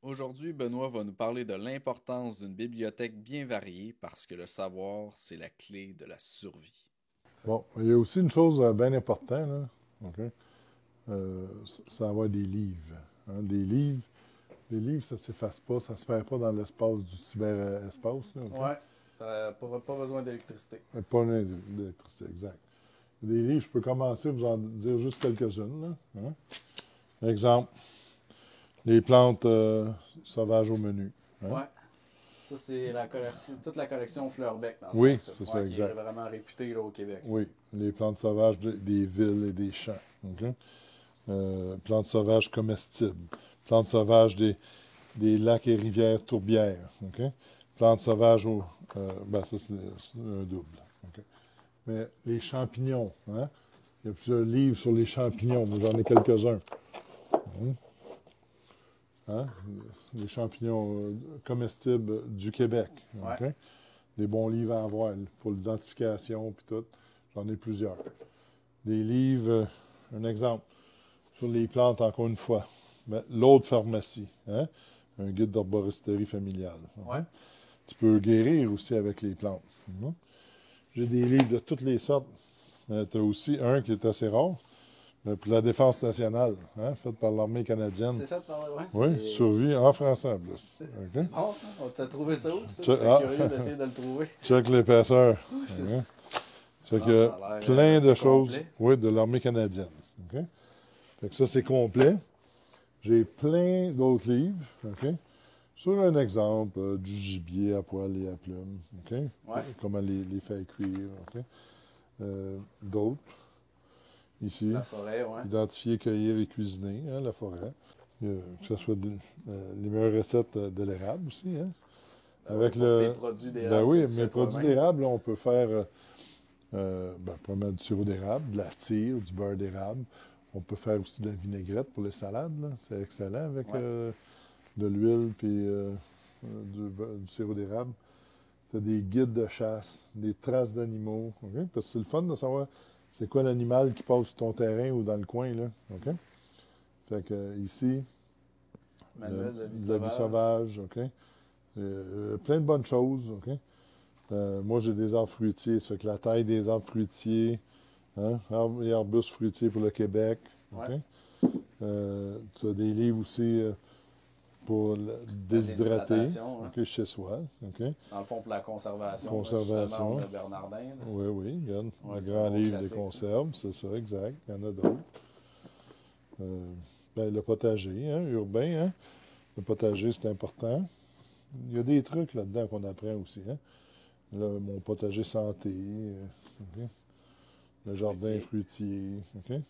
Aujourd'hui, Benoît va nous parler de l'importance d'une bibliothèque bien variée parce que le savoir, c'est la clé de la survie. Bon, il y a aussi une chose bien importante, là. OK? C'est avoir des livres. Hein. Des livres, ça ne s'efface pas, ça ne se perd pas dans l'espace du cyberespace, là, OK? Ouais, ça n'a pas besoin d'électricité. Pas d'électricité, exact. Des livres, je peux commencer, vous en dire juste quelques-unes, là. Hein. Exemple, les plantes sauvages au menu. Hein. Ouais, ça c'est la collection, toute la collection Fleurbeck dans le fond, Oui, que c'est ouais, ça, qui est exact. vraiment réputée là, au Québec. Oui, les plantes sauvages des villes et des champs. OK? Plantes sauvages comestibles. Plantes sauvages des lacs et rivières tourbières. OK? Plantes sauvages ben ça, c'est un double. OK? Mais les champignons, hein? Il y a plusieurs livres sur les champignons. Vous en ai quelques-uns. Hein? Hein? Les champignons comestibles du Québec. Ouais, OK? Des bons livres à avoir pour l'identification puis tout. J'en ai plusieurs. Des livres, un exemple, sur les plantes, encore une fois. Ben, l'autre pharmacie, hein? Un guide d'herboristerie familiale. ouais. OK? Tu peux guérir aussi avec les plantes. J'ai des livres de toutes les sortes. Tu as aussi un qui est assez rare, pour la défense nationale, hein, fait par l'armée canadienne. C'est fait par ouais, Oui, c'est survie en français en plus. OK? c'est bon ça. On t'a trouvé ça où ça? Je Check, serais curieux d'essayer de le trouver. check l'épaisseur. Oui, c'est Hein? ça. Ça fait Non, ça que a l'air plein de assez choses, complet. oui, de l'armée canadienne. OK? Fait que ça, c'est complet. J'ai plein d'autres livres, OK? Sur un exemple, du gibier à poil et à plumes, OK? Ouais, Comment les faire cuire, OK? D'autres, ici, la forêt, ouais. identifier, cueillir et cuisiner, hein, la forêt. Que ce soit les meilleures recettes de l'érable aussi, hein? Ben oui, Avec pour tes le... produits Ben d'érable que oui, tu mes fais produits toi-même. d'érable, là, on peut faire, probablement du sirop d'érable, de la tire, du beurre d'érable. On peut faire aussi de la vinaigrette pour les salades, là. C'est excellent avec Ouais. de l'huile puis du sirop d'érable. Tu as des guides de chasse, des traces d'animaux. OK? Parce que c'est le fun de savoir c'est quoi l'animal qui passe sur ton terrain ou dans le coin. Là. OK? Fait que ici, Manuel de vie de la vie sauvage. sauvage. OK? Plein de bonnes choses. OK? Moi, j'ai des arbres fruitiers. Ça fait que la taille des arbres fruitiers, hein? Arbres et arbustes fruitiers pour le Québec. OK? Ouais. Tu as des livres aussi pour La déshydrater, déshydratation, hein. OK, chez soi. OK? Dans le fond, pour la conservation, là, justement, on Conservation. a Bernardin. Là. Oui, oui, regarde. Ouais, Le c'est un grand bon livre des classique, ça. conserves, c'est ça, exact. Il y en a d'autres. Ben, le potager, hein, urbain, hein. Le potager, c'est important. Il y a des trucs là-dedans qu'on apprend aussi, hein. Là, mon potager santé, OK. Le jardin Fruitier. fruitier, OK.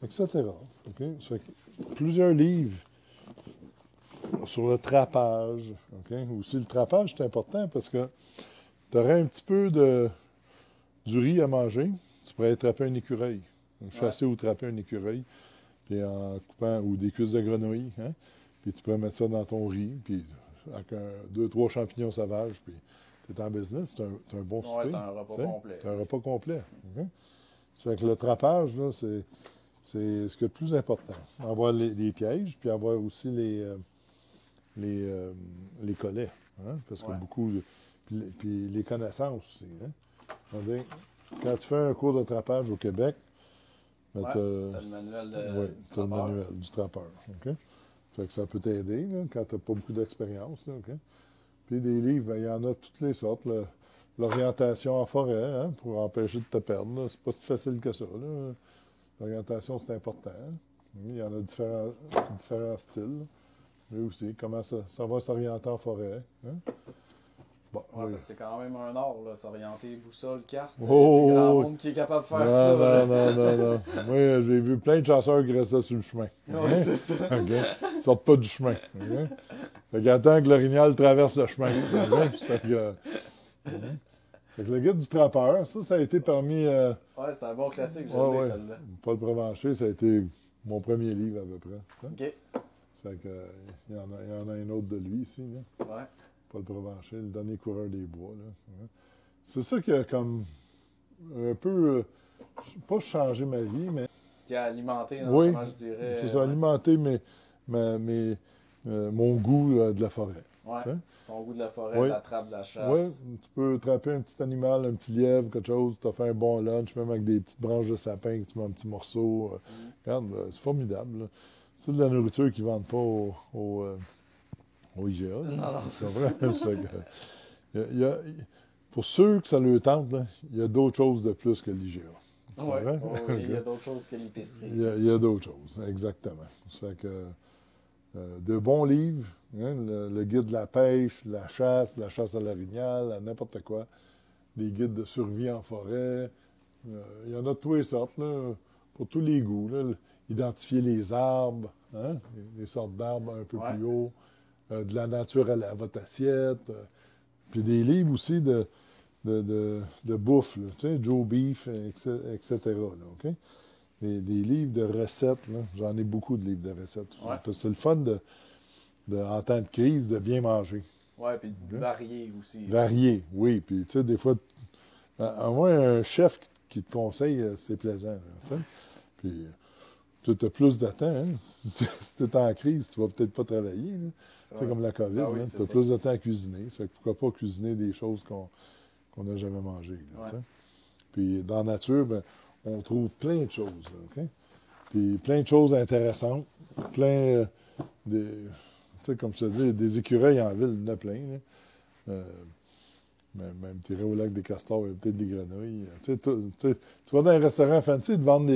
Etc. OK. Ça fait que plusieurs livres sur le trapage, OK. Aussi, le trapage, c'est important parce que tu aurais un petit peu du riz à manger, tu pourrais attraper un écureuil. Ouais. Chasser ou trapper un écureuil, puis en coupant, ou des cuisses de grenouille, hein? Puis tu pourrais mettre ça dans ton riz, puis avec deux, trois champignons sauvages, puis tu es en business, c'est un bon Ouais, souper. t'as un repas Tu sais, complet. c'est un repas complet. OK? Ça fait que le trappage, là, c'est ce qui est le plus important. Avoir les pièges, puis avoir aussi les, euh, les collets. Hein? Parce que Ouais. beaucoup. Puis les connaissances aussi. Hein? C'est-à-dire, quand tu fais un cours de trappage au Québec, ben, Ouais. T'as le manuel oui, du tu as le trappeur. manuel du trappeur. OK? Fait que ça peut t'aider là, quand tu n'as pas beaucoup d'expérience. Là, OK? Puis des livres, ben, il y en a de toutes les sortes. Là. L'orientation en forêt, hein, pour empêcher de te perdre. Là. C'est pas si facile que ça. Là. L'orientation, c'est important. Hein. Il y en a différents styles. Là. Mais aussi, comment ça va s'orienter en forêt. Hein? Bon, Ouais, oui. parce que c'est quand même un art, là, s'orienter boussole, carte. Il n'y a plus grand Oh! monde qui est capable de faire Non, ça, là. non, non, non, non. Moi, j'ai vu plein de chasseurs qui restaient sur le chemin. Ouais, OK? c'est ça. OK? Ils sortent pas du chemin. OK? Fait qu'attends que l'orignal traverse le chemin. OK? Fait que le guide du trappeur, ça a été parmi. Ouais, c'est un bon classique, je Ouais, l'ai, ouais. celle-là. Paul Provencher, ça a été mon premier livre à peu près. Hein. OK. Fait que, il y en a un autre de lui ici, là. Ouais. Paul Provencher, le dernier coureur des bois. Là. Hein. C'est ça qui a comme un peu, pas changé ma vie, mais Qui a alimenté, non, oui, comment je c'est dirais, ça, ouais. alimenter mes, mon goût de la forêt. Ouais. Tu sais? Ton goût de la forêt, Oui. de la trappe, de la Oui, chasse. tu peux attraper un petit animal, un petit lièvre, quelque chose, tu as fait un bon lunch, même avec des petites branches de sapin que tu mets un petit morceau. Regarde, c'est formidable, là. C'est de la nourriture qu'ils ne vendent pas au IGA. Là. Non, non, Tu c'est comprends? ça. Ça fait que, pour ceux que ça leur tente, là, il y a d'autres choses de plus que l'IGA. Tu Ouais. comprends? Oh, oui, il y a d'autres choses que l'épicerie. Il y a d'autres choses, exactement. Ça fait que de bons livres, hein, le guide de la pêche, la chasse à l'orignal, à n'importe quoi, des guides de survie en forêt. Il y en a de toutes les sortes, là, pour tous les goûts. Là. Identifier les arbres, hein, les sortes d'arbres un peu Ouais. plus haut, de la nature à votre assiette, puis des livres aussi de bouffe, là, tu sais, Joe Beef, etc. Là, OK? Des livres de recettes, là. J'en ai beaucoup de livres de recettes. Ouais. Parce que c'est le fun en temps de crise, de bien manger. Ouais, puis OK? varié aussi. Varié, oui. Puis, tu sais, des fois, à moins un chef qui te conseille, c'est plaisant. Là, tu sais. Puis, tu as plus de temps. Hein? Si tu es en crise, tu vas peut-être pas travailler. Là. Tu sais, Ouais. comme la COVID, Ah oui, tu c'est as ça. plus de temps à cuisiner. Ça fait que pourquoi pas cuisiner des choses qu'on n'a jamais mangées. Là, Ouais. tu sais. Puis, dans la nature, ben, on trouve plein de choses. Là, OK? Puis, plein de choses intéressantes. Plein tu sais, comme je te dis, des écureuils en ville, il y en a plein. Là. Même tirer au lac des Castors, il y a peut-être des grenouilles. Tu vas dans un restaurant fancy, ils te vendent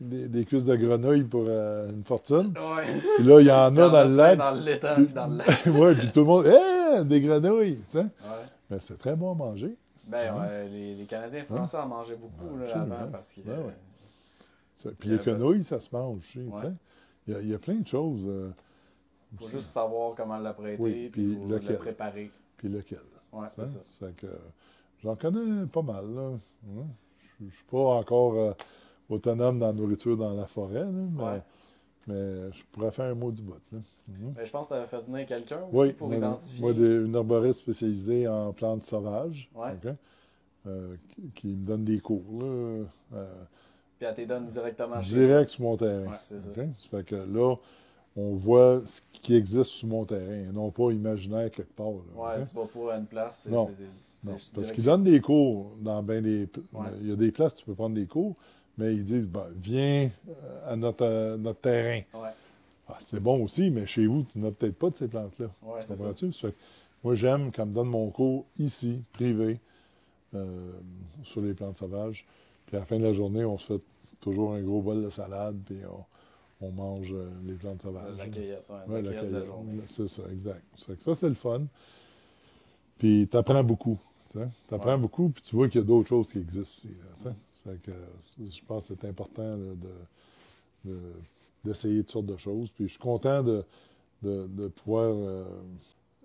des cuisses de grenouilles pour une fortune. Ouais. Puis là, il y en Il y a en dans a le plein lac. dans l'étang Puis, puis dans le lac. ouais, puis tout le monde, hé, des grenouilles! Tu sais. Ouais. Mais c'est très bon à manger. Ben, Hein? ouais, les Canadiens français en mangeaient beaucoup là, Absolument. avant parce que. Ouais, ouais. Puis il y les avait- quenouilles, ça se mange aussi. Tu Ouais. sais. Il y a plein de choses. Faut juste savoir comment l'apprêter Oui, puis puis faut lequel. le préparer. Puis lequel. Ouais, c'est Hein? ça. Ça fait que j'en connais pas mal. Là. Hein? Je ne suis pas encore autonome dans la nourriture dans la forêt, là, Ouais. mais je pourrais faire un mot du bout. Là. Mhm. Ben, je pense que tu avais fait venir quelqu'un aussi Oui, pour moi, identifier. une herboriste spécialisée en plantes sauvages, Ouais. OK? Qui me donne des cours, là, Puis elle te donne directement chez toi. direct sur mon terrain. Ouais, c'est ça. OK? Ça fait que là, on voit ce qui existe sur mon terrain, et non pas imaginaire quelque part. Là, Ouais, OK? tu vas pas à une place. Non. C'est Non, direct parce chez qu'ils donnent des cours dans bien des. Ouais. Il y a des places où tu peux prendre des cours, mais ils disent ben, viens à notre terrain. Ouais. Ah, c'est bon aussi, mais chez vous, tu n'as peut-être pas de ces plantes-là. Ouais, c'est ça. Comprends-tu? Ça fait que moi, j'aime quand on me donne mon cours ici, privé, sur les plantes sauvages. Puis à la fin de la journée, on se fait toujours un gros bol de salade, puis on mange les plantes sauvages. La cueillette, ouais, Ouais, la la cueillette de la cueillette. journée. C'est ça, exact. Ça fait que ça, c'est le fun. Puis tu apprends beaucoup. Tu apprends Ouais. beaucoup, puis tu vois qu'il y a d'autres choses qui existent aussi. Là, tu sais. Ça fait que, je pense que c'est important là, d'essayer toutes sortes de choses. Puis je suis content de pouvoir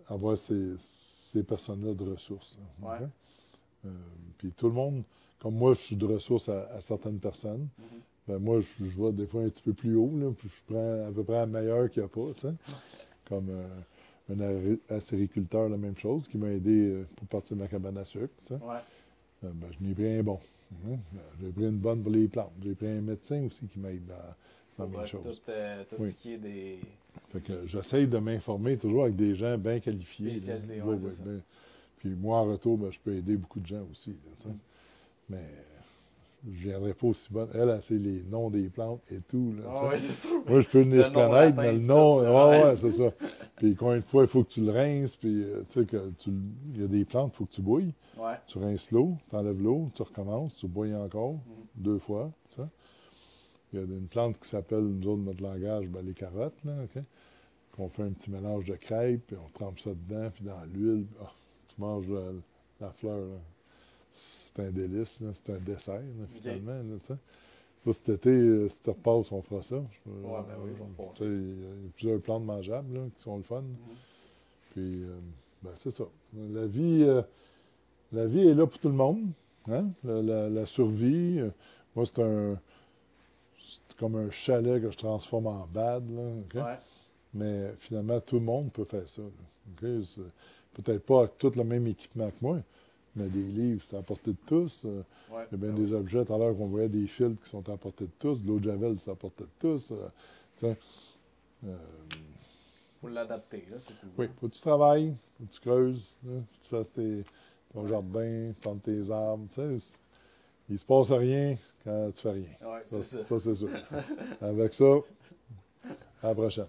avoir ces personnes-là de ressources. Là, Ouais. OK? Puis tout le monde, comme moi, je suis de ressources à certaines personnes. Mhm. Ben moi, je vais des fois un petit peu plus haut, là, puis je prends à peu près la meilleure qu'il n'y a pas, tu sais. Comme un acériculteur, la même chose, qui m'a aidé pour partir de ma cabane à sucre, tu sais. Ouais. Ben, je n'ai pris un bon. Hein. J'ai pris une bonne pour les plantes. J'ai pris un médecin aussi qui m'aide dans mes Ouais, choses. tout Oui. ce qui est des. Fait que j'essaye de m'informer toujours avec des gens bien qualifiés. là. Spécialisés, Oui, ouais, c'est oui, ça. ben, puis moi, en retour, ben, je peux aider beaucoup de gens aussi, là, tu sais. Mais je ne viendrai pas aussi bonne. Elle, c'est les noms des plantes et tout. Là, tu Ah sais. ouais, c'est sûr. Moi, je peux venir Le se nom connaître, latin, mais le puis nom, tout, le ouais, reste. c'est ça. Puis combien de fois il faut que tu le rinces, puis tu sais que il y a des plantes, il faut que tu bouilles. Ouais. Tu rinces l'eau, tu enlèves l'eau, tu recommences, tu bouilles encore, 2 fois, tu sais. Il y a une plante qui s'appelle, nous autres, notre langage, ben, les carottes, là, OK? Puis on fait un petit mélange de crêpes, puis on trempe ça dedans, puis dans l'huile, puis, tu manges la fleur, là. C'est un délice, là. C'est un dessert, là, finalement, là, tu sais. Ça, cet été, si tu repasses, on fera ça. Ouais, ben oui, je vais tu repasser. sais, il y a plusieurs plantes mangeables, là, qui sont le fun. Puis, ben, c'est ça. La vie est là pour tout le monde. Hein? La survie. Moi, c'est comme un chalet que je transforme en bad. Là, OK? Ouais. Mais finalement, tout le monde peut faire ça. Là, OK? Peut-être pas avec tout le même équipement que moi, mais des livres, c'est à la portée de tous. Ouais. Il y a bien Ben des oui. objets, tout à l'heure qu'on voyait des fils qui sont à la portée de tous. De l'eau de Javel, c'est à la portée de tous. Tu sais, faut l'adapter, là, c'est tout. Oui, faut que tu travailles, faut que tu creuses, là, faut que tu fasses ton jardin, plantes tes arbres, tu sais. Il se passe rien quand tu fais rien. Oui, Ça, c'est ça. ça c'est sûr. Avec ça, à la prochaine.